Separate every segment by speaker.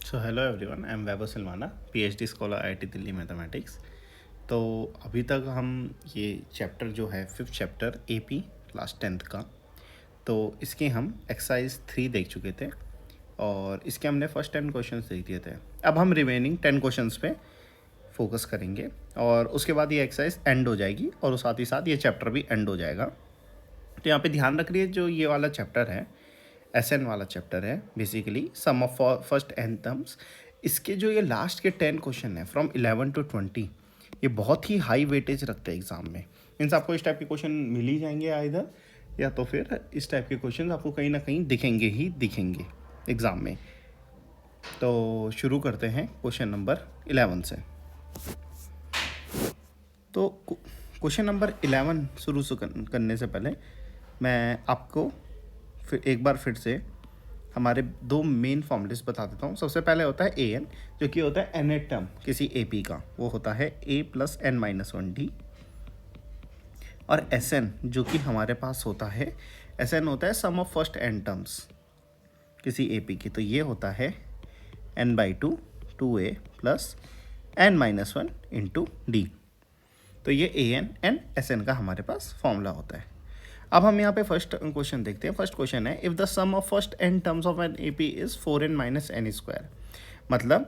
Speaker 1: So hello everyone, I am Vaibhav Silwana, PhD scholar IIT Delhi mathematics. तो अभी तक हम ये चैप्टर जो है 5th chapter AP class 10th का, तो इसके हम एक्सरसाइज 3 देख चुके थे और इसके हमने फर्स्ट 10 क्वेश्चंस देख दिए थे। अब हम रिमेनिंग 10 क्वेश्चंस पे फोकस करेंगे और उसके बाद ये एक्सरसाइज एंड हो जाएगी और साथ ही साथ ये चैप्टर भी एंड हो जाएगा। तो यहाँ पे ध्यान रखिए, जो ये वाला चैप्टर है एसएन वाला चैप्टर है, basically sum of first N terms. इसके जो ये लास्ट के 10 क्वेश्चन है फ्रॉम 11 to 20, ये बहुत ही हाई वेटेज रखते हैं एग्जाम में। मीन्स आपको इस टाइप के क्वेश्चन मिल ही जाएंगे आइदर, या तो फिर इस टाइप के क्वेश्चन आपको कहीं ना कहीं दिखेंगे एग्ज़ाम में। तो शुरू करते हैं क्वेश्चन नंबर 11 से। तो क्वेश्चन नंबर 11 शुरू करने से पहले मैं आपको फिर से हमारे दो मेन फॉर्मूलेस बता देता हूँ। सबसे पहले होता है ए एन, जो कि होता है nth टर्म किसी ए पी का, वो होता है a + n-1d। और एस एन जो कि हमारे पास होता है, एस एन होता है sum of first n terms किसी ए पी की, तो ये होता है n/2 2a + n-1 × d। तो ये A N and S N का हमारे पास फॉर्मूला होता है। अब हम यहाँ पे फर्स्ट क्वेश्चन देखते हैं। फर्स्ट क्वेश्चन है, if the sum of first n terms of an A P is 4n - n²। मतलब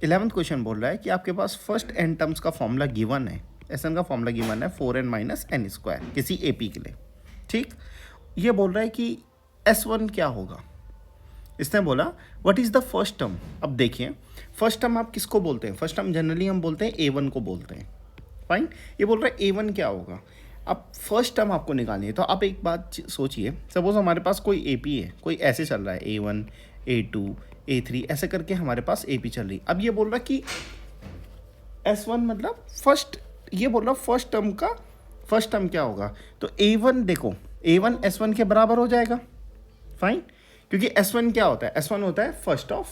Speaker 1: 11th क्वेश्चन बोल रहा है कि आपके पास फर्स्ट n टर्म्स का फॉर्मूला गिवन है, एस एन का फॉर्मूला गिवन है 4n - n² किसी ए पी के लिए। ठीक, ये बोल रहा है कि S1 क्या होगा। इसने बोला what is the first term. अब देखिए, फर्स्ट टर्म आप किसको बोलते हैं? फर्स्ट टर्म जनरली हम बोलते हैं A1 को बोलते हैं। फाइन, ये बोल रहा है A1 क्या होगा। अब फर्स्ट टर्म आपको निकालनी है, तो आप एक बात सोचिए, सपोज हमारे पास कोई ए पी है, कोई ऐसे चल रहा है A1 A2 A3 ऐसे करके हमारे पास ए पी चल रही। अब ये बोल रहा कि S1 मतलब फर्स्ट, ये बोल रहा फर्स्ट टर्म का फर्स्ट टर्म क्या होगा। तो A1 देखो, A1 S1 के बराबर हो जाएगा। फाइन, क्योंकि S1 क्या होता है, S1 होता है first of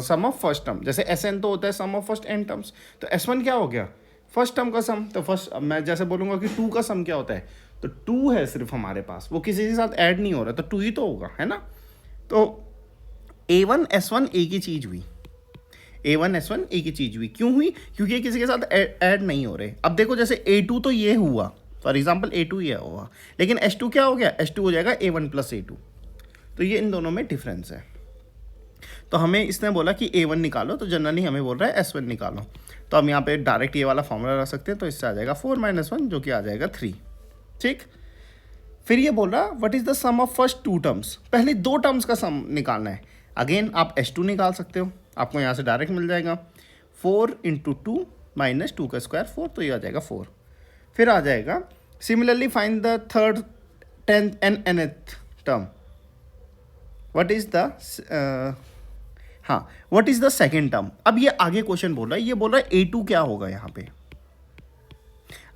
Speaker 1: sum of first term, जैसे Sn तो होता है sum of first n terms. तो S1 क्या हो गया, फर्स्ट टर्म का सम। तो फर्स्ट, मैं जैसे बोलूँगा कि 2 का सम क्या होता है, तो 2 है सिर्फ हमारे पास, वो किसी के साथ ऐड नहीं हो रहा, तो 2 ही तो होगा, है ना। तो A1 S1 एक ही चीज़ हुई, A1 S1 एक ही चीज़ हुई। क्यों हुई? क्योंकि ये किसी के साथ ऐड नहीं हो रहे। अब देखो, जैसे A2 तो ये हुआ, फॉर एग्जाम्पल A2 ये हुआ, लेकिन S2 क्या हो गया, S2 हो जाएगा A1 + A2। तो ये इन दोनों में डिफरेंस है। तो हमें इसने बोला कि A1 निकालो, तो जनरली हमें बोल रहा है S1 निकालो। तो हम यहाँ पे डायरेक्ट ये वाला फॉर्मूला रख सकते हैं, तो इससे आ जाएगा 4 - 1 जो कि आ जाएगा 3। ठीक, फिर ये बोल रहा what is the sum of first 2 terms. पहले 2 टर्म्स का सम निकालना है। अगेन आप S2 निकाल सकते हो, आपको यहाँ से डायरेक्ट मिल जाएगा 4 × 2 - 2 का स्क्वायर 4, तो ये आ जाएगा 4। फिर आ जाएगा similarly find the third 10th and nth term. What is the what is the second term. अब ये आगे क्वेश्चन बोल रहा है, ये बोल रहा है A2 क्या होगा यहाँ पे।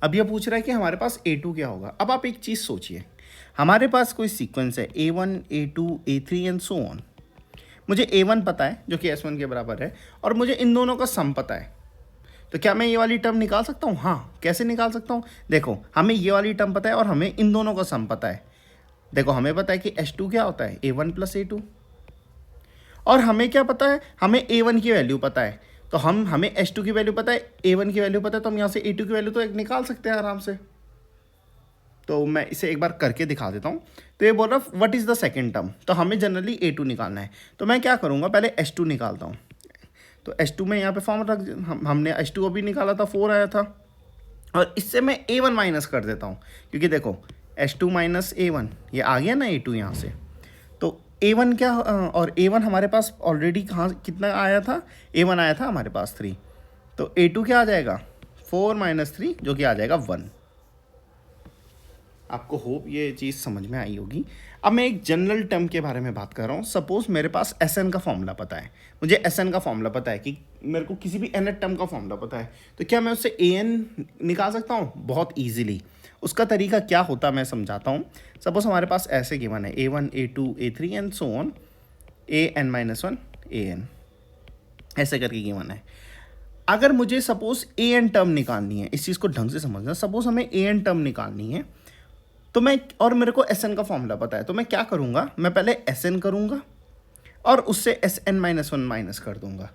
Speaker 1: अब ये पूछ रहा है कि हमारे पास A2 क्या होगा। अब आप एक चीज़ सोचिए, हमारे पास कोई सीक्वेंस है A1 A2 A3 and so on. मुझे A1 पता है जो कि S1 के बराबर है, और मुझे इन दोनों का सम पता है। तो क्या मैं ये वाली टर्म निकाल सकता हूँ? हाँ, कैसे निकाल सकता हूँ? देखो, हमें ये वाली टर्म पता है और हमें इन दोनों का सम पता है। देखो, हमें पता है कि S2 क्या होता है, A1 + A2, और हमें क्या पता है, हमें A1 की वैल्यू पता है। तो हमें S2 की वैल्यू पता है, A1 की वैल्यू पता है, तो हम यहाँ से A2 की वैल्यू तो एक निकाल सकते हैं आराम से। तो मैं इसे एक बार करके दिखा देता हूँ। तो ये बोल रहा what is the second term, तो हमें जनरली A2 निकालना है। तो मैं क्या करूँगा, पहले S2 निकालता हूँ। तो S2 में यहाँ पे फॉर्म रख, हमने S2 अभी निकाला था, 4 आया था, और इससे मैं A1 माइनस कर देता हूँ, क्योंकि देखो S2 - A1 ये आ गया ना A2 यहाँ से। तो A1 क्या, और A1 हमारे पास ऑलरेडी कहाँ कितना आया था, A1 आया था हमारे पास 3। तो A2 क्या आ जाएगा, 4 - 3 जो कि आ जाएगा 1। आपको होप ये चीज़ समझ में आई होगी। अब मैं एक जनरल टर्म के बारे में बात कर रहा हूँ। सपोज मेरे पास Sn का फॉर्मूला पता है, मुझे Sn का फॉर्मूला पता है कि मेरे को किसी भी nth टर्म का फॉर्मूला पता है, तो क्या मैं उससे An निकाल सकता हूँ? बहुत ईजिली। उसका तरीका क्या होता मैं समझाता हूँ। सपोज हमारे पास ऐसे गिवन है A1 A2 A3 and so on An-1 An, ऐसे करके गिवन है। अगर मुझे सपोज An टर्म निकालनी है, इस चीज़ को ढंग से समझना, सपोज हमें An टर्म निकालनी है, तो मैं, और मेरे को Sn का फॉर्मूला पता है, तो मैं क्या करूँगा, मैं पहले Sn करूँगा और उससे S N minus one minus कर दूंगा।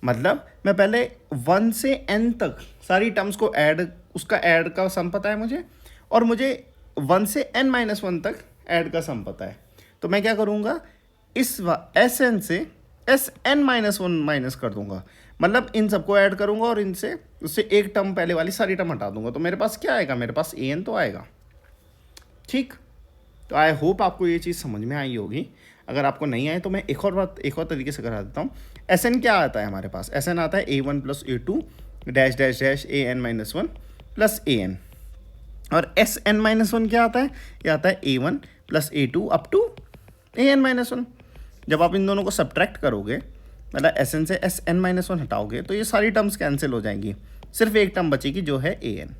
Speaker 1: मतलब मैं पहले 1 से n तक सारी टर्म्स को ऐड, उसका ऐड का सम पता है मुझे, और मुझे 1 से n माइनस वन तक ऐड का सम पता है। तो मैं क्या करूँगा, इस एस एन से S N minus one minus कर दूंगा। मतलब इन सबको ऐड करूंगा और इनसे उससे एक टर्म पहले वाली सारी टर्म हटा दूंगा। तो मेरे पास क्या आएगा, मेरे पास ए एन तो आएगा। ठीक, तो आई होप आपको ये चीज़ समझ में आई होगी। अगर आपको नहीं आए तो मैं एक और तरीके से करा देता हूँ। एस एन क्या आता है हमारे पास, एस एन आता है A one plus A two dash dash dash A N minus one plus A N. और एस एन माइनस वन क्या आता है, ये आता है A one plus A two up to A N minus one. जब आप इन दोनों को सब्ट्रैक्ट करोगे, मतलब एस एन से एस एन माइनस वन हटाओगे, तो ये सारी टर्म्स कैंसिल हो जाएंगी, सिर्फ एक टर्म बचेगी जो है ए एन।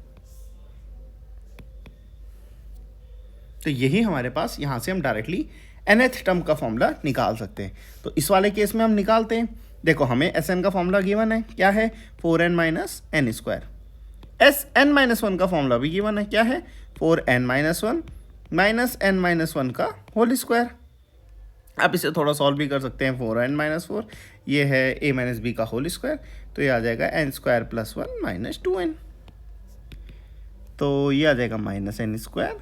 Speaker 1: तो यही हमारे पास, यहाँ से हम डायरेक्टली nth टर्म का फॉर्मूला निकाल सकते हैं। तो इस वाले केस में हम निकालते हैं। देखो हमें एस एन का फॉर्मूला गिवन है, क्या है, 4n minus N square. S N minus one का फॉर्मूला भी गिवन है, क्या है, 4n minus one minus N minus one का होल स्क्वायर। आप इसे थोड़ा सॉल्व भी कर सकते हैं, 4n माइनस फोर, ये है a माइनस बी का होल स्क्वायर, तो ये आ जाएगा n square plus one minus 2n। तो ये आ जाएगा माइनस एन स्क्वायर,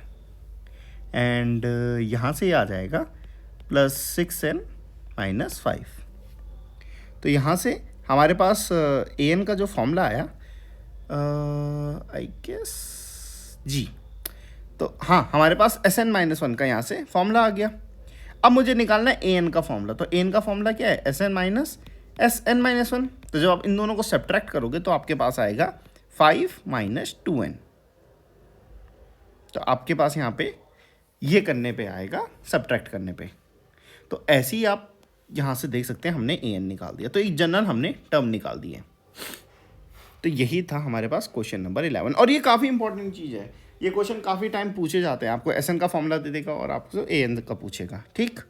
Speaker 1: एंड यहाँ से ये आ जाएगा प्लस 6n माइनस 5। तो यहाँ से हमारे पास ए एन का जो फॉर्मूला आया, आई गेस जी, तो हाँ हमारे पास एस एन माइनस वन का यहाँ से फॉर्मूला आ गया। अब मुझे निकालना है ए एन का फॉर्मूला। तो ए एन का फॉर्मूला क्या है, एस एन माइनस वन। तो जब आप इन दोनों को सब्ट्रैक्ट करोगे तो आपके पास आएगा 5 माइनस 2n। तो आपके पास यहाँ पे ये करने पे आएगा, सब्ट्रैक्ट करने पे। तो ऐसे ही आप यहाँ से देख सकते हैं हमने ए एन निकाल दिया। तो एक जनरल हमने टर्म निकाल दी है। तो यही था हमारे पास क्वेश्चन नंबर 11। और ये काफ़ी इंपॉर्टेंट चीज़ है, ये क्वेश्चन काफ़ी टाइम पूछे जाते हैं। आपको एस एन का फॉर्मूला दे देगा और आपको ए एन का पूछेगा। ठीक,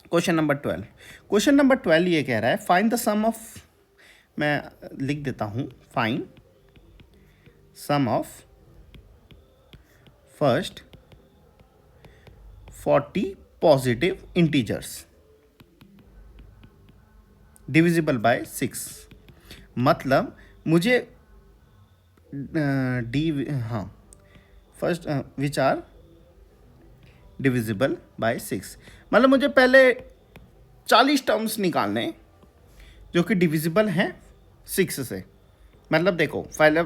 Speaker 1: क्वेश्चन नंबर 12। क्वेश्चन नंबर 12 ये कह रहा है, फाइंड द सम ऑफ, मैं लिख देता हूँ, find sum of first 40 positive integers divisible by 6। मतलब मुझे हाँ first which are divisible by 6, मतलब मुझे पहले 40 टर्म्स निकालने जो कि डिविजिबल हैं 6 से। मतलब देखो पहले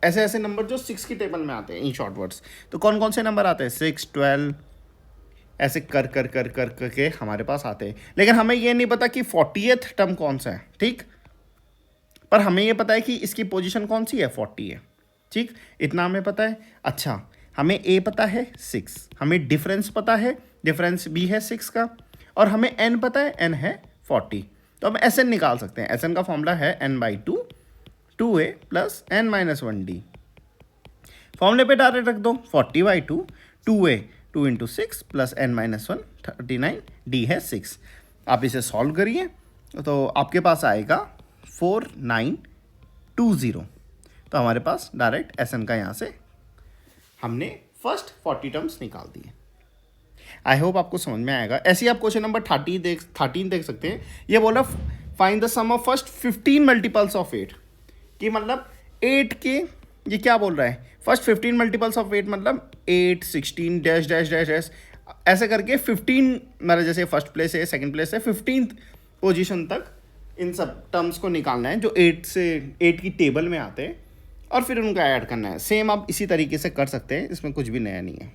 Speaker 1: ऐसे ऐसे नंबर जो 6 की टेबल में आते हैं इन शॉर्ट वर्ड्स, तो कौन कौन से नंबर आते हैं, 6, 12, ऐसे कर कर कर कर करके हमारे पास आते हैं। लेकिन हमें ये नहीं पता कि 40th टर्म कौन सा है। ठीक, पर हमें ये पता है कि इसकी पोजीशन कौन सी है, 40 है। ठीक, इतना हमें पता है। अच्छा, हमें ए पता है 6, हमें डिफरेंस पता है, डिफरेंस भी है 6 का, और हमें एन पता है, एन है 40। तो हम एस एन निकाल सकते हैं। एस एन का फॉर्मूला है n/2 2a plus n minus 1d। फॉर्मूले पे डायरेक्ट रख दो, 40/2 2a 2 into 6 plus n minus 1 39, d है 6। आप इसे सॉल्व करिए तो आपके पास आएगा 4920। तो हमारे पास डायरेक्ट एस एन का यहाँ से हमने फर्स्ट 40 टर्म्स निकाल दिए। आई होप आपको समझ में आएगा। ऐसे ही आप क्वेश्चन नंबर 13 देख सकते हैं। ये बोला find the sum of first 15 multiples of 8, कि मतलब 8 के, ये क्या बोल रहा है, फर्स्ट 15 मल्टीपल्स ऑफ 8, मतलब 8 16 डैश डैश डैश डैश ऐसे करके 15, मतलब जैसे फर्स्ट प्लेस है, सेकंड प्लेस है, 15th पोजीशन तक इन सब टर्म्स को निकालना है जो 8 की टेबल में आते हैं, और फिर उनका ऐड करना है। सेम आप इसी तरीके से कर सकते हैं, इसमें कुछ भी नया नहीं है।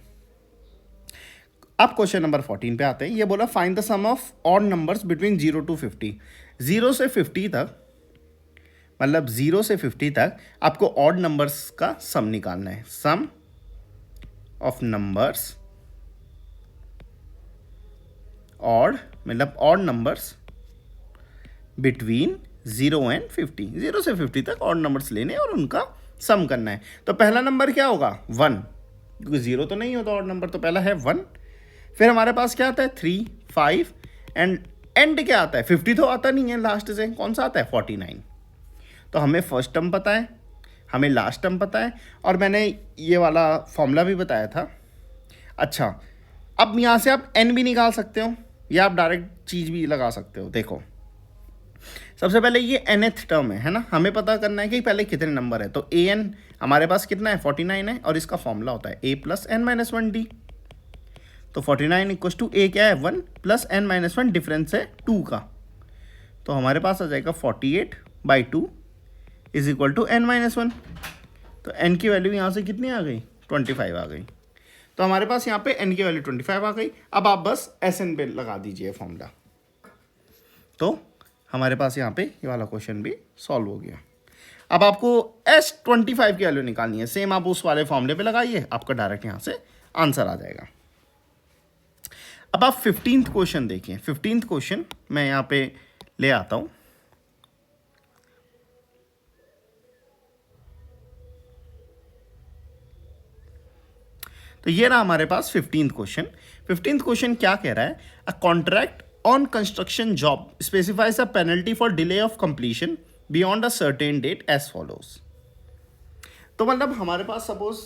Speaker 1: अब क्वेश्चन नंबर 14 पे आते हैं। ये बोला find the sum of odd numbers between 0 to 50। 0 से 50 तक, मतलब 0 से 50 तक आपको ऑड नंबर्स का सम निकालना है। सम ऑफ नंबर्स ऑड, मतलब ऑड नंबर्स बिटवीन 0 and 50। 0 से 50 तक ऑड नंबर्स लेने और उनका सम करना है। तो पहला नंबर क्या होगा, 1, क्योंकि 0 तो नहीं होता ऑड नंबर, तो पहला है 1। फिर हमारे पास क्या आता है, 3, 5, एंड एंड क्या आता है, 50 तो आता नहीं है लास्ट से, कौन सा आता है, 49। तो हमें फर्स्ट टर्म पता है, हमें लास्ट टर्म पता है, और मैंने ये वाला फॉर्मूला भी बताया था। अच्छा, अब यहाँ से आप n भी निकाल सकते हो। या आप डायरेक्ट चीज़ भी लगा सकते हो। देखो सबसे पहले ये nth टर्म है ना, हमें पता करना है कि पहले कितने नंबर है। तो an हमारे पास कितना है 49 है, और इसका फॉर्मूला होता है a plus n minus 1d। तो 49 इक्वस टू a क्या है 1 प्लस n माइनस 1 डिफरेंस है 2 का। तो हमारे पास आ जाएगा 48/2 is equal to n minus 1। तो n की वैल्यू यहाँ से कितनी आ गई 25 आ गई। तो हमारे पास यहाँ पे n की वैल्यू 25 आ गई। अब आप बस SN पे लगा दीजिए फॉर्मूला, तो हमारे पास यहाँ पे ये वाला क्वेश्चन भी सॉल्व हो गया। अब आपको S25 की वैल्यू निकालनी है, सेम आप उस वाले फॉर्मूले पे लगाइए, आपका डायरेक्ट यहाँ से आंसर आ जाएगा। अब आप 15th क्वेश्चन देखिए। 15th क्वेश्चन मैं यहाँ पे ले आता हूँ। तो ये रहा हमारे पास 15th क्वेश्चन। 15th क्वेश्चन क्या कह रहा है, a contract on construction job specifies a penalty for delay of completion beyond a certain date as follows. तो मतलब हमारे पास सपोज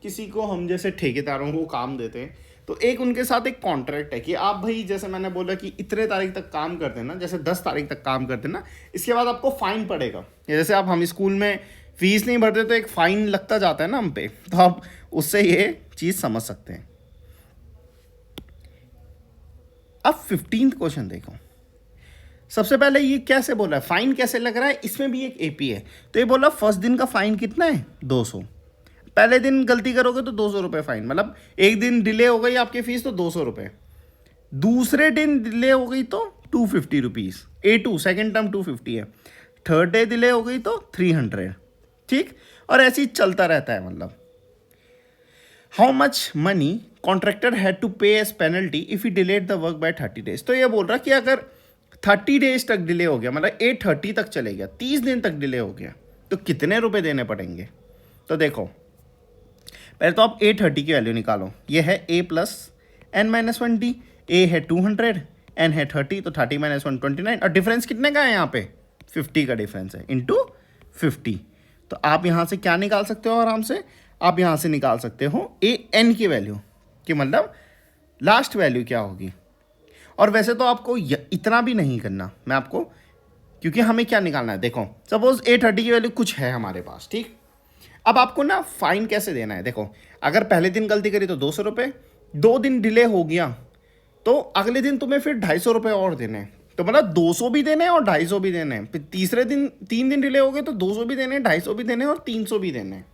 Speaker 1: किसी को हम जैसे ठेकेदारों को काम देते हैं, तो एक उनके साथ एक कॉन्ट्रैक्ट है कि आप भाई जैसे मैंने बोला कि इतने तारीख तक काम कर देना, जैसे 10 तारीख तक काम कर देना, इसके बाद आपको फाइन पड़ेगा। जैसे आप हम स्कूल में फीस नहीं भरते तो एक फाइन लगता जाता है ना हम पे, तो आप उससे ये चीज़ समझ सकते हैं। अब 15th क्वेश्चन देखो। सबसे पहले ये कैसे बोला है, फाइन कैसे लग रहा है, इसमें भी एक एपी है। तो ये बोला फर्स्ट दिन का फाइन कितना है 200। पहले दिन गलती करोगे तो 200 रुपये फाइन, मतलब एक दिन डिले हो गई आपकी फीस तो 200 रुपये। दूसरे दिन डिले हो गई तो 250 रुपीज़। A2 सेकेंड टर्म 250 है। थर्ड डे डिले हो गई तो 300। ठीक, और ऐसे ही चलता रहता है। मतलब how much money contractor had to pay as penalty if he delayed the work by 30 days. तो ये बोल रहा कि अगर 30 डेज तक डिले हो गया, मतलब 830 तक चले गया, 30 दिन तक डिले हो गया, तो कितने रुपए देने पड़ेंगे। तो देखो पहले तो आप 830 की वैल्यू निकालो। ये है a plus n minus 1d। a है 200, n है 30, तो 30 माइनस 1 29, और डिफरेंस कितने का है यहाँ पे 50 का डिफरेंस है, इंटू 50। तो आप यहाँ से क्या निकाल सकते हो आराम से, आप यहाँ से निकाल सकते हो a n की वैल्यू, कि मतलब लास्ट वैल्यू क्या होगी। और वैसे तो आपको इतना भी नहीं करना, मैं आपको, क्योंकि हमें क्या निकालना है। देखो सपोज 830 की वैल्यू कुछ है हमारे पास, ठीक। अब आपको ना फाइन कैसे देना है। देखो अगर पहले दिन गलती करी तो 200 रुपये, 2 दिन डिले हो गया तो अगले दिन तुम्हें फिर 250 रुपये और देने हैं। तो मतलब 200 भी देने हैं और 250 भी देने हैं। फिर तीसरे दिन 3 दिन डिले हो गए तो 200 भी देने हैं, 250 भी देने हैं और 300 भी देने हैं।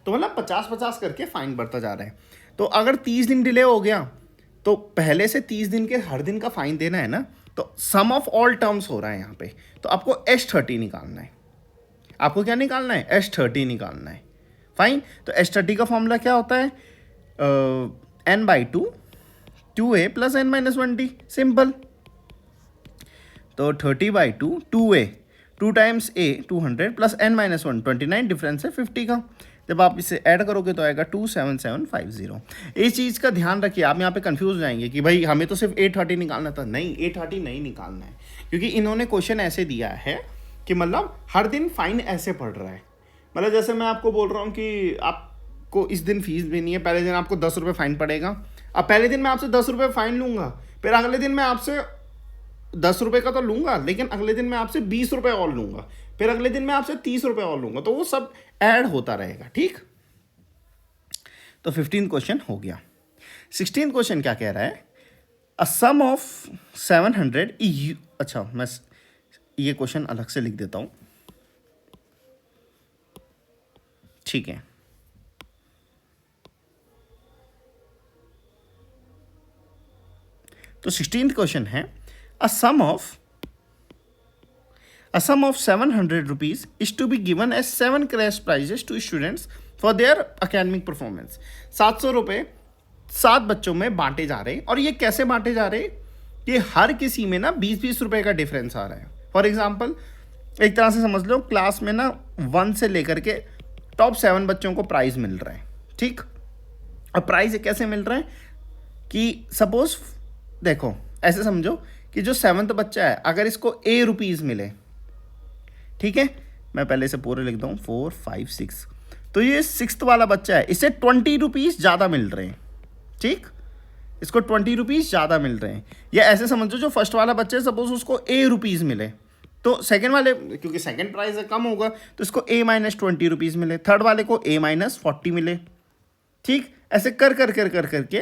Speaker 1: तो मतलब 50-50 करके फाइन बढ़ता जा रहा है। तो अगर 30 दिन डिले हो गया तो पहले से 30 दिन के हर दिन का फाइन देना है ना, तो सम ऑफ ऑल टर्म्स हो रहा है यहाँ पे। तो आपको S30 निकालना है। आपको क्या निकालना है, S30 निकालना है। फाइन, तो S30 का फॉर्मूला क्या होता है, n/2 2a plus n minus 1d। Simple. तो 30/2 2a, 2 times a 200 plus n minus 1 29, difference है 50 का। जब आप इसे ऐड करोगे तो आएगा 27750। इस चीज़ का ध्यान रखिए, आप यहाँ पे कंफ्यूज हो जाएंगे कि भाई हमें तो सिर्फ 830 निकालना था। नहीं, 830 नहीं निकालना है, क्योंकि इन्होंने क्वेश्चन ऐसे दिया है कि मतलब हर दिन फाइन ऐसे पड़ रहा है। मतलब जैसे मैं आपको बोल रहा हूँ कि आपको इस दिन फीस देनी है, पहले दिन आपको 10 रुपये फाइन पड़ेगा। अब पहले दिन मैं आपसे 10 रुपये फाइन लूँगा, फिर अगले दिन मैं आपसे 10 रुपये का तो लूँगा, लेकिन अगले दिन मैं आपसे 20 रुपये और लूँगा, फिर अगले दिन मैं आपसे 30 रुपये और लूँगा। तो वो सब ऐड होता रहेगा, ठीक। तो 15 क्वेश्चन हो गया। 16 क्वेश्चन क्या कह रहा है, अ सम ऑफ 700। अच्छा, मैं ये क्वेश्चन अलग से लिख देता हूँ, ठीक है। तो 16th क्वेश्चन है, अ सम of 700 rupees is to be given as 7 cash prizes to students for their academic performance। 700 रुपये 7 बच्चों में बांटे जा रहे हैं। और ये कैसे बांटे जा रहे हैं, ये हर किसी में ना 20-20 रुपये का डिफरेंस आ रहा है। फॉर एग्जाम्पल एक तरह से समझ लो, क्लास में ना 1 से लेकर के टॉप 7 बच्चों को प्राइज़ मिल रहा है, ठीक। और प्राइज़ कैसे मिल रहा है कि सपोज देखो ऐसे समझो कि जो 7th बच्चा है, अगर इसको ₹A मिले, ठीक है, मैं पहले से पूरे लिख दूँ 4 5 6, तो ये 6th वाला बच्चा है, इसे ₹20 ज़्यादा मिल रहे हैं, ठीक। इसको 20 रुपीज़ ज़्यादा मिल रहे हैं। या ऐसे समझो जो फर्स्ट वाला बच्चा है सपोज उसको ₹A मिले, तो सेकंड वाले क्योंकि सेकंड प्राइस है कम होगा तो इसको A-20 मिले, थर्ड वाले को A-40 मिले। ठीक, ऐसे कर कर कर कर करके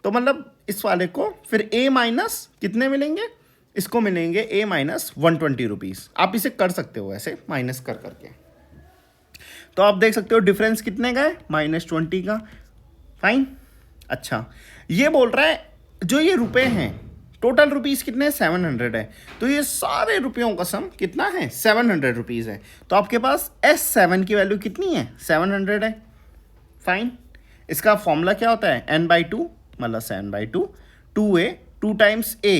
Speaker 1: तो मतलब इस वाले को फिर A- कितने मिलेंगे, इसको मिलेंगे A-120 आप इसे कर सकते हो ऐसे माइनस कर करके। तो आप देख सकते हो डिफरेंस कितने का है, -20 का। फाइन। अच्छा, ये बोल रहा है जो ये रुपए हैं टोटल रुपीज़ कितने हैं, 700 है। तो ये सारे रुपयों का सम कितना है, 700 रुपीज़ है। तो आपके पास S7 की वैल्यू कितनी है, 700 है। फाइन। इसका फॉर्मूला क्या होता है, n/2 मतलब 7/2 2a 2 times a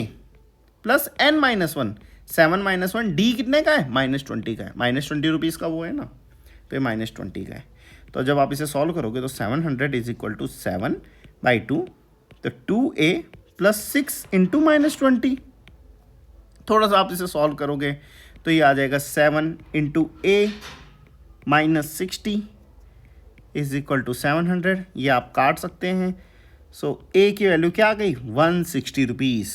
Speaker 1: plus n-1 7-1 d कितने का है, -20 का है। -20 का वो है ना, तो ये -20 का है। तो जब आप इसे सॉल्व करोगे तो 700 इज इक्वल टू 7/2 तो 2a प्लस 6 इंटू -20। थोड़ा सा आप इसे सॉल्व करोगे तो ये आ जाएगा 7 into a minus 60 is equal to 700। ये आप काट सकते हैं। सो a की वैल्यू क्या आ गई, 160 रुपीज़।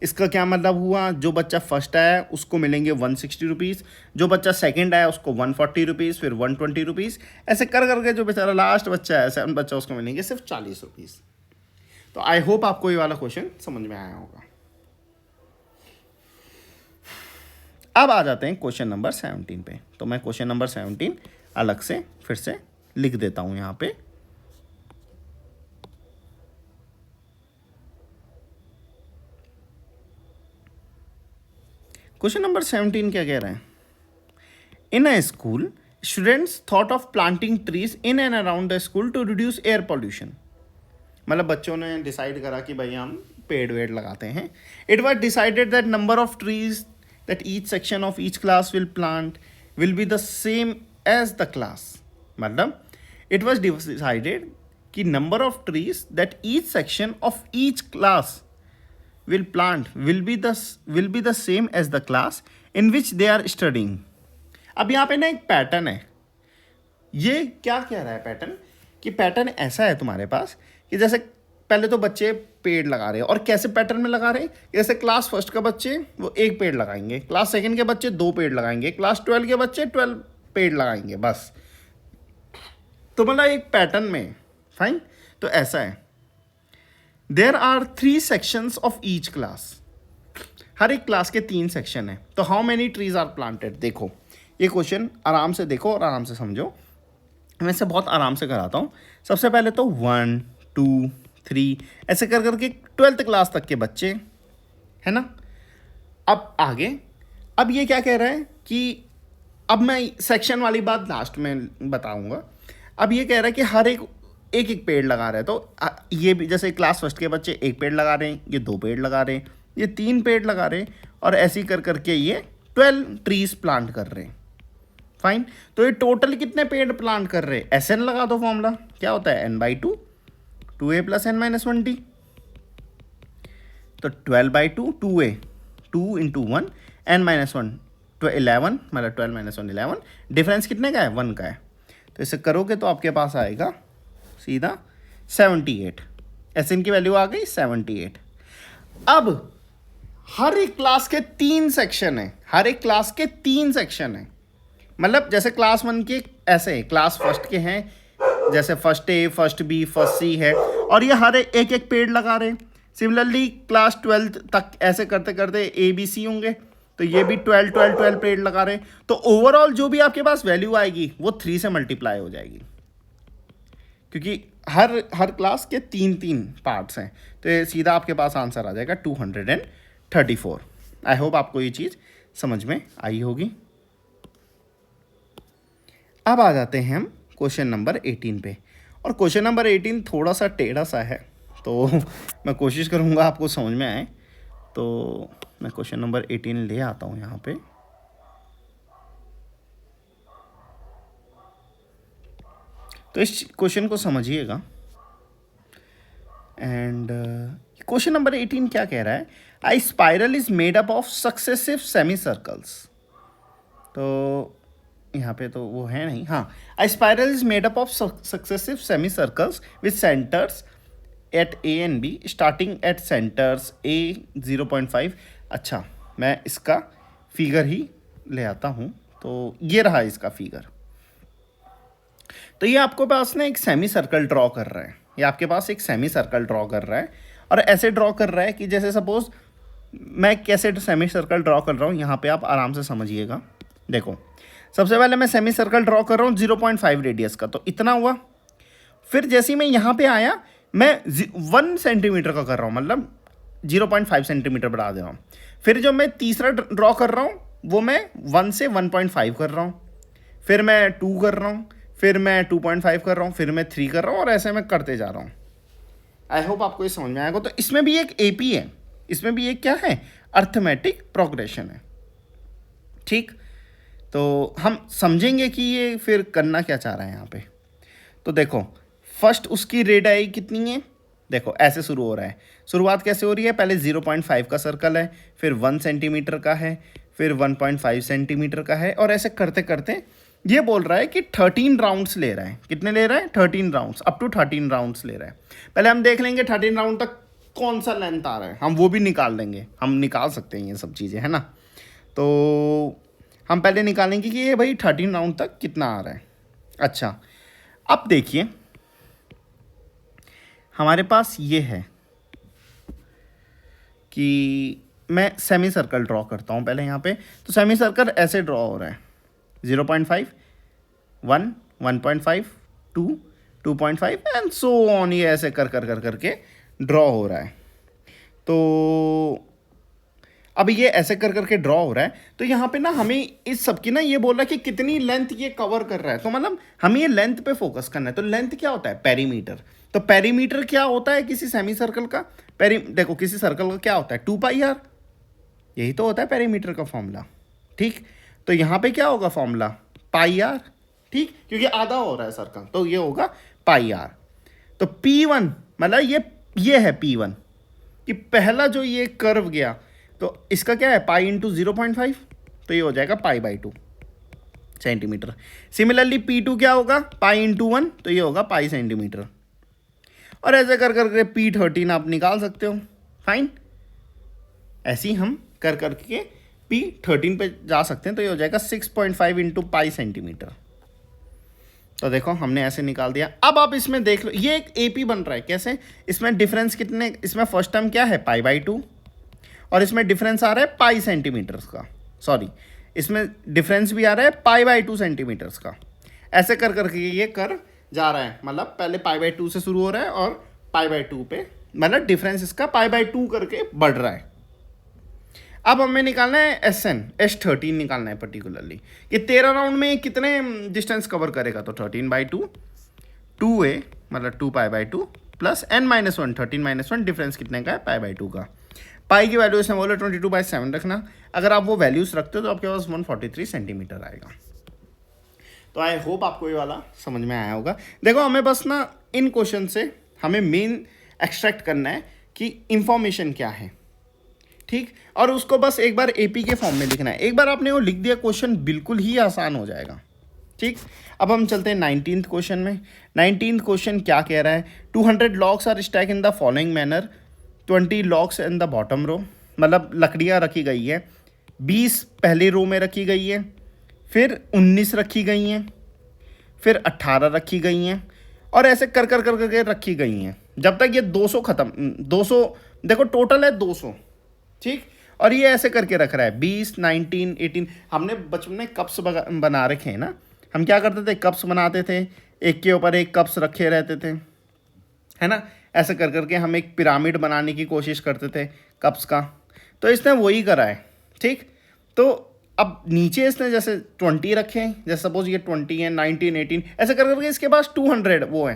Speaker 1: इसका क्या मतलब हुआ, जो बच्चा फर्स्ट आया उसको मिलेंगे 160 रुपीज़, जो बच्चा सेकंड आया उसको 140 रुपीज़, फिर 120 रुपीज़, ऐसे कर करके जो बेचारा लास्ट बच्चा है 7 बच्चा उसको मिलेंगे सिर्फ 40 रुपीज़। तो आई होप आपको ये वाला क्वेश्चन समझ में आया होगा। अब आ जाते हैं क्वेश्चन नंबर 17 पे। तो मैं क्वेश्चन नंबर 17 अलग से फिर से लिख देता हूं यहां पे। क्वेश्चन नंबर 17 क्या कह रहा है, in a school students thought of planting trees in and around the school to reduce air pollution. मतलब बच्चों ने डिसाइड करा कि भाई हम पेड़ वेड़ लगाते हैं। It was decided that number of trees that each section of each class will plant will be the same as the class. मतलब इट वॉज डिसाइडेड कि number of trees that each section of each class will plant will be the same as the class in which they are studying। अब यहाँ पे ना एक pattern है। ये क्या कह रहा है पैटर्न, कि पैटर्न ऐसा है तुम्हारे पास कि जैसे पहले तो बच्चे पेड़ लगा रहे हैं, और कैसे पैटर्न में लगा रहे हैं, जैसे क्लास फर्स्ट का बच्चे वो 1 पेड़ लगाएंगे, क्लास सेकंड के बच्चे 2 पेड़ लगाएंगे, क्लास 12 के बच्चे 12 पेड़ लगाएंगे बस। तो मतलब एक पैटर्न में। फाइन। तो ऐसा है, there are 3 sections of each class. हर एक क्लास के 3 सेक्शन है। तो how many trees are planted. देखो ये क्वेश्चन आराम से देखो और आराम से समझो। मैं इसे बहुत आराम से कराता हूँ। सबसे पहले तो 1 2 3 ऐसे कर करके 12th क्लास तक के बच्चे है ना। अब आगे, अब ये क्या कह रहा है कि अब मैं सेक्शन वाली बात लास्ट में बताऊंगा। अब ये कह रहा है कि हर एक एक पेड़ लगा रहे हैं। तो ये भी जैसे क्लास फर्स्ट के बच्चे 1 पेड़ लगा रहे हैं, ये 2 पेड़ लगा रहे हैं, ये 3 पेड़ लगा रहे हैं, और ऐसे ही कर करके ये 12 ट्रीज प्लांट कर रहे हैं। फाइन। तो ये टोटल कितने पेड़ प्लांट कर रहे हैं, SN लगा दो। फॉर्मूला क्या होता है, n/2 2a प्लस n-1d। तो 12/2 2a 2 इंटू 1 n-1 तो 11 मतलब 12 - 1 11। डिफरेंस कितने का है, 1 का है। तो इसे करोगे तो आपके पास आएगा सीधा 78। SN की वैल्यू आ गई 78। अब हर एक क्लास के 3 सेक्शन है, हर एक क्लास के 3 सेक्शन है। मतलब जैसे क्लास 1 के ऐसे क्लास फर्स्ट के हैं, जैसे first A first B first C है, और ये हर एक एक पेड़ लगा रहे हैं। सिमिलरली क्लास 12 तक ऐसे करते करते ABC होंगे, तो ये भी 12 पेड़ लगा रहे हैं। तो ओवरऑल जो भी आपके पास वैल्यू आएगी वो 3 से मल्टीप्लाई हो जाएगी, क्योंकि हर क्लास के 3 पार्ट्स हैं। तो ये सीधा आपके पास आंसर आ जाएगा 234। आई होप आपको ये चीज़ समझ में आई होगी। अब आ जाते हैं हम क्वेश्चन नंबर 18 पे। और क्वेश्चन नंबर 18 थोड़ा सा टेढ़ा सा है, तो मैं कोशिश करूँगा आपको समझ में आए। तो मैं क्वेश्चन नंबर 18 ले आता हूँ यहाँ पे। तो इस क्वेश्चन को समझिएगा। एंड क्वेश्चन नंबर 18 क्या कह रहा है, I spiral is made up of successive semi circles. तो यहाँ पे तो वो है नहीं, हाँ। I spiral is made up of successive semi circles with centres at A and B starting at centres A 0.5। अच्छा, मैं इसका फिगर ही ले आता हूँ। तो ये रहा इसका फिगर। तो ये आपको पास ना एक सेमी सर्कल ड्रॉ कर रहा है, ये आपके पास एक सेमी सर्कल ड्रॉ कर रहा है और ऐसे ड्रॉ कर रहा है कि जैसे सपोज मैं कैसे सेमी सर्कल ड्रॉ कर रहा हूँ, यहाँ पे आप आराम से समझिएगा। देखो, सबसे पहले मैं सेमी सर्कल ड्रॉ कर रहा हूँ 0.5 रेडियस का, तो इतना हुआ। फिर जैसे ही मैं यहाँ पे आया, मैं 1 सेंटीमीटर का कर रहा हूँ, मतलब 0.5 सेंटीमीटर बढ़ा दे रहा हूँ। फिर जो मैं तीसरा ड्रॉ कर रहा हूँ वो मैं 1 से 1.5 कर रहा हूँ, फिर मैं 2 कर रहा हूँ, फिर मैं 2.5 कर रहा हूँ, फिर मैं 3 कर रहा हूँ, और ऐसे मैं करते जा रहा हूँ। आई होप आपको ये समझ में आएगा। तो इसमें भी एक एपी है, इसमें भी एक क्या है, अर्थमेटिक प्रोग्रेशन है। ठीक, तो हम समझेंगे कि ये फिर करना क्या चाह रहा है यहाँ पे। तो देखो, फर्स्ट उसकी रेडियाई कितनी है, देखो ऐसे शुरू हो रहा है। शुरुआत कैसे हो रही है, पहले 0.5 का सर्कल है, फिर 1 सेंटीमीटर का है, फिर 1.5 सेंटीमीटर का है, और ऐसे करते करते ये बोल रहा है कि 13 राउंड्स ले रहा है। कितने ले रहा है, 13 राउंड्स, अप टू 13 राउंड्स ले रहा है। पहले हम देख लेंगे 13 राउंड तक कौन सा लेंथ आ रहा है, हम वो भी निकाल लेंगे, हम निकाल सकते हैं ये सब चीज़ें, है ना। तो हम पहले निकालेंगे कि ये भाई 13 राउंड तक कितना आ रहा है। अच्छा, अब देखिए हमारे पास ये है कि मैं सेमी सर्कल ड्रॉ करता हूँ पहले यहाँ पे। तो सेमी सर्कल ऐसे ड्रॉ हो रहा है, 0.5, 1, 1.5, 2, 2.5 एंड सो ऑन, ये ऐसे कर कर कर करके ड्रॉ हो रहा है। तो अब ये ऐसे कर करके ड्रॉ हो रहा है, तो यहाँ पे ना हमें इस सब की ना ये बोल रहा है कि कितनी लेंथ ये कवर कर रहा है। तो मतलब हमें ये लेंथ पे फोकस करना है। तो लेंथ क्या होता है, पेरीमीटर। तो पेरीमीटर क्या होता है किसी सेमी सर्कल का, देखो किसी सर्कल का क्या होता है, 2πr, यही तो होता है पेरीमीटर का फॉर्मूला। ठीक, तो यहाँ पे क्या होगा फॉर्मूला, πr। ठीक, क्योंकि आधा हो रहा है सर्कल, तो ये होगा πr। तो P1 मतलब ये है P1 कि पहला जो ये कर्व गया, तो इसका क्या है, पाई इंटू 0.5, तो ये हो जाएगा π/2 सेंटीमीटर। सिमिलरली P2 क्या होगा, पाई इंटू 1, तो ये होगा पाई सेंटीमीटर। और ऐसे कर करके P13 आप निकाल सकते हो, फाइन। ऐसे ही हम कर करके P13 पे जा सकते हैं, तो ये हो जाएगा 6.5 इंटू पाई सेंटीमीटर। तो देखो हमने ऐसे निकाल दिया। अब आप इसमें देख लो, ये एक AP बन रहा है। कैसे, इसमें डिफरेंस कितने, इसमें फर्स्ट टर्म क्या है, π/2, और इसमें डिफरेंस आ रहा है पाई सेंटीमीटर्स का, सॉरी इसमें डिफरेंस भी आ रहा है π/2 सेंटीमीटर्स का। ऐसे कर करके ये कर जा रहा है, मतलब पहले π/2 से शुरू हो रहा है और π/2 पे, मतलब डिफरेंस इसका π/2 करके बढ़ रहा है। अब हमें निकालना है S13 निकालना है पर्टिकुलरली कि 13 राउंड में कितने डिस्टेंस कवर करेगा। तो 13/2, 2a मतलब 2π/2 प्लस n-1, 13-1 डिफरेंस कितने का है, π/2 का। पाई की वैल्यू इसमें बोले 22/7 रखना। अगर आप वो वैल्यूज रखते हो तो आपके पास 143 सेंटीमीटर आएगा। तो आई होप आपको ये वाला समझ में आया होगा। देखो हमें बस ना इन क्वेश्चन से हमें मेन एक्सट्रैक्ट करना है कि इंफॉर्मेशन क्या है, ठीक, और उसको बस एक बार एपी के फॉर्म में लिखना है। एक बार आपने वो लिख दिया, क्वेश्चन बिल्कुल ही आसान हो जाएगा। ठीक, अब हम चलते हैं 19th क्वेश्चन में। 19th क्वेश्चन क्या कह रहा है, 200 logs are stack in the following manner, 20 logs in the bottom row, मतलब लकड़ियाँ रखी गई है, 20 पहली रो में रखी गई है, फिर 19 रखी गई हैं, फिर 18 रखी गई हैं, और ऐसे कर कर कर करके रखी गई हैं जब तक ये 200 ख़त्म, 200 देखो टोटल है 200, ठीक, और ये ऐसे करके रख रहा है 20, 19, 18। हमने बचपन में कप्स बना रखे हैं ना, हम क्या करते थे, कप्स बनाते थे, एक के ऊपर एक कप्स रखे रहते थे, है ना। ऐसे कर करके हम एक पिरामिड बनाने की कोशिश करते थे कप्स का, तो इसने वही करा है, ठीक। तो अब नीचे इसने जैसे 20 रखे हैं, जैसे सपोज ये 20 है, 19, 18, ऐसे कर करके इसके पास 200 वो है,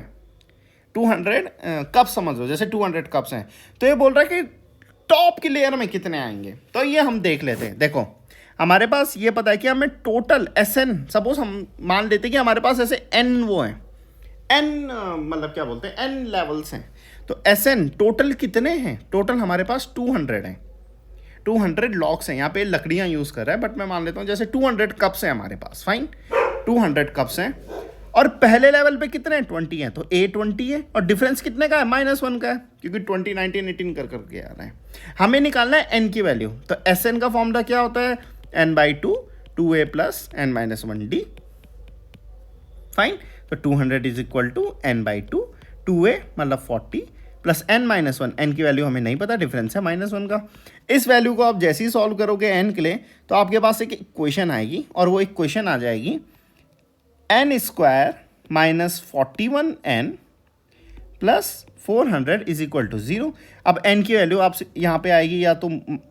Speaker 1: 200 कप्स समझ लो, जैसे 200 कप्स हैं। तो ये बोल रहा है कि टॉप की लेयर में कितने आएंगे, तो ये हम देख लेते हैं। देखो हमारे पास ये पता है कि हमें टोटल SN, सपोज हम मान लेते हैं कि हमारे पास ऐसे N वो हैं, N मतलब क्या बोलते हैं, N लेवल्स हैं। तो SN टोटल कितने हैं, टोटल हमारे पास 200 हैं, 200 लॉक्स हैं। यहाँ पे लकड़ियाँ यूज़ कर रहा है, बट मैं मान लेता हूँ जैसे 200 कप्स हैं हमारे पास, फाइन, 200 कप्स हैं। और पहले लेवल पे कितने हैं 20 हैं, तो a 20 है और डिफरेंस कितने का है -1 का है, क्योंकि 20 19 18 कर करके आ रहा है। हमें निकालना है n की वैल्यू, तो Sn का फॉर्मूला क्या होता है n/2 2a + n-1d। फाइन, तो 200 is equal to n/2 2a मतलब 40 प्लस n-1, n की वैल्यू हमें नहीं पता, डिफरेंस है -1 का। इस वैल्यू को आप जैसे ही सॉल्व करोगे n के लिए, तो आपके पास एक इक्वेशन आएगी और वो इक्वेशन आ जाएगी n² - 41n plus 400 is equal to 0। अब n की वैल्यू आप यहाँ पे आएगी या तो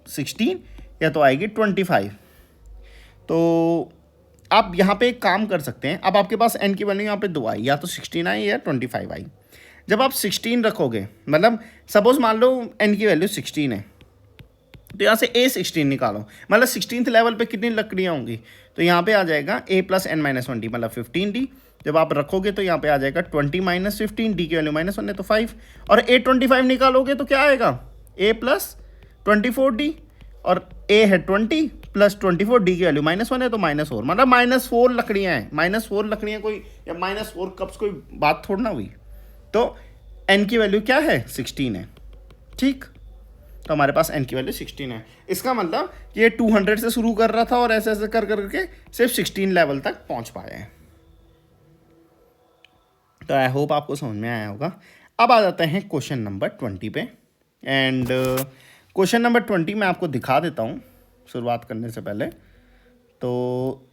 Speaker 1: 16 या तो आएगी 25। तो आप यहाँ पे एक काम कर सकते हैं, अब आपके पास n की वैल्यू यहाँ पे 2 आई, या तो 16 आई या 25 आई। जब आप 16 रखोगे, मतलब सपोज मान लो n की वैल्यू 16 है, तो यहाँ से a16 निकालो, मतलब 16th लेवल पे कितनी लकड़ियाँ होंगी, तो यहाँ पे आ जाएगा a + n-1d मतलब 15d। जब आप रखोगे तो यहाँ पे आ जाएगा 20 - 15, d की वैल्यू -1 है तो 5, और a25 निकालोगे तो क्या आएगा a + 24d, और a है 20 + 24, d की वैल्यू -1 है तो -4, मतलब -4 लकड़ियाँ हैं। -4 लकड़ियाँ कोई या -4 कप्स कोई बात थोड़ा ना हुई। तो n की वैल्यू क्या है 16 है, ठीक। तो हमारे पास n की वैल्यू 16 है। इसका मतलब कि ये 200 से शुरू कर रहा था और ऐसे ऐसे कर करके सिर्फ 16 लेवल तक पहुंच पाया है। तो आई होप आपको समझ में आया होगा। अब आ जाते हैं क्वेश्चन नंबर 20 पे, एंड क्वेश्चन नंबर 20 मैं आपको दिखा देता हूँ शुरुआत करने से पहले। तो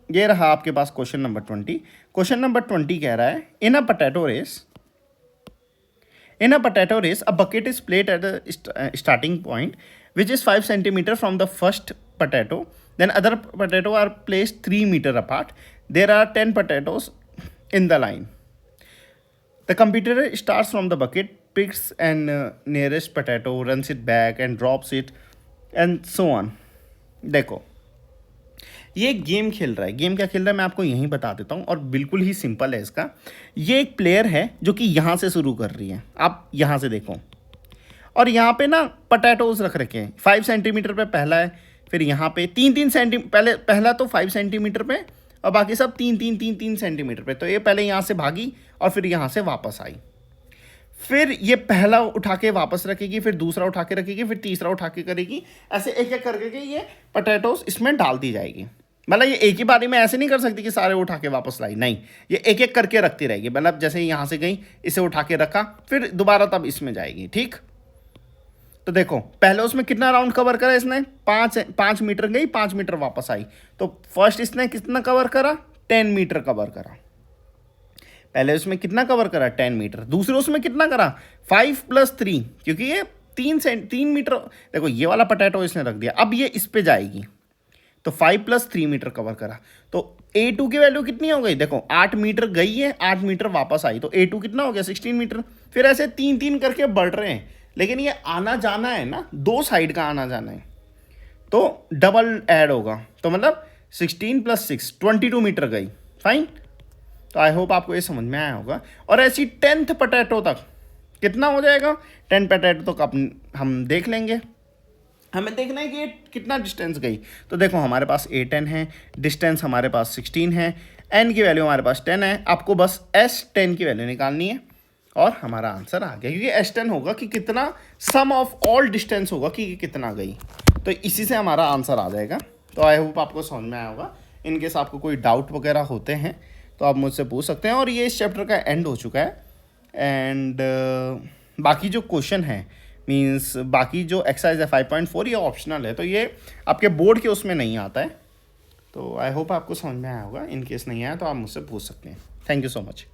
Speaker 1: ये रहा आपके पास क्वेश्चन नंबर 20। क्वेश्चन नंबर 20 कह रहा है, in a potato race, a bucket is placed at the starting point, which is 5 centimeter from the first potato. Then other potato are placed 3 meter apart. There are 10 potatoes in the line. The computer starts from the bucket, picks an nearest potato, runs it back and drops it, and so on. देखो, ये game खेल रहा है। Game क्या खेल रहा है मैं आपको यहीं बता देता हूँ, और बिल्कुल ही सिंपल है इसका। ये एक प्लेयर है जो कि यहाँ से शुरू कर रही है, आप यहाँ से देखो, और यहाँ पे ना पटैटोज रख रखे हैं। 5 सेंटीमीटर पे पहला है, फिर यहाँ पे 3-3 सेंटीमीटर, पहला तो 5 सेंटीमीटर पे और बाकी सब 3-3 सेंटीमीटर पे। तो ये पहले यहाँ से भागी और फिर यहाँ से वापस आई, फिर ये पहला उठा के वापस रखेगी, फिर दूसरा उठा के रखेगी, फिर तीसरा उठा के करेगी, ऐसे एक एक करके के ये पटैटोस इसमें डाल दी जाएगी। मतलब ये एक ही बारी में ऐसे नहीं कर सकती कि सारे उठा के वापस लाई, नहीं, ये एक एक करके रखती रहेगी। मतलब जैसे यहाँ से गई, इसे उठा के रखा, फिर दोबारा तब इसमें जाएगी, ठीक। तो देखो पहले उसमें कितना राउंड कवर करा इसने, 5 मीटर गई, 5 मीटर वापस आई। तो फर्स्ट इसने कितना कवर करा, 10 मीटर कवर करा। पहले उसमें कितना कवर करा 10 मीटर, दूसरे उसमें कितना करा 5 + 3, क्योंकि ये 3 मीटर। देखो ये वाला पोटैटो इसने रख दिया, अब ये इस पे जाएगी, तो 5 + 3 मीटर कवर करा। तो A2 की वैल्यू कितनी हो गई, देखो 8 मीटर गई है, 8 मीटर वापस आई, तो A2 कितना हो गया 16 मीटर। फिर ऐसे 3-3 करके बढ़ रहे हैं, लेकिन ये आना जाना है ना, 2 साइड का आना जाना है, तो डबल ऐड होगा। तो मतलब 16 + 6 22 मीटर गई, फाइन। तो आई होप आपको ये समझ में आया होगा। और ऐसी 10th पोटैटो तक कितना हो जाएगा, 10 पोटैटो तक हम देख लेंगे। हमें देखना है कि ये कितना डिस्टेंस गई। तो देखो हमारे पास A10 है, डिस्टेंस हमारे पास 16 है, n की वैल्यू हमारे पास 10 है। आपको बस S10 की वैल्यू निकालनी है और हमारा आंसर आ गया, क्योंकि S10 होगा कि कितना सम ऑफ ऑल डिस्टेंस होगा कि कितना गई, तो इसी से हमारा आंसर आ जाएगा। तो आई होप आपको समझ में आया होगा। इनकेस आपको कोई डाउट वगैरह होते हैं तो आप मुझसे पूछ सकते हैं। और ये इस चैप्टर का एंड हो चुका है, एंड बाकी जो क्वेश्चन है मींस बाकी जो एक्सरसाइज है 5.4 ये ऑप्शनल है, तो ये आपके बोर्ड के उसमें नहीं आता है। तो आई होप आपको समझ में आया होगा। इन केस नहीं आया तो आप मुझसे पूछ सकते हैं। Thank you so much.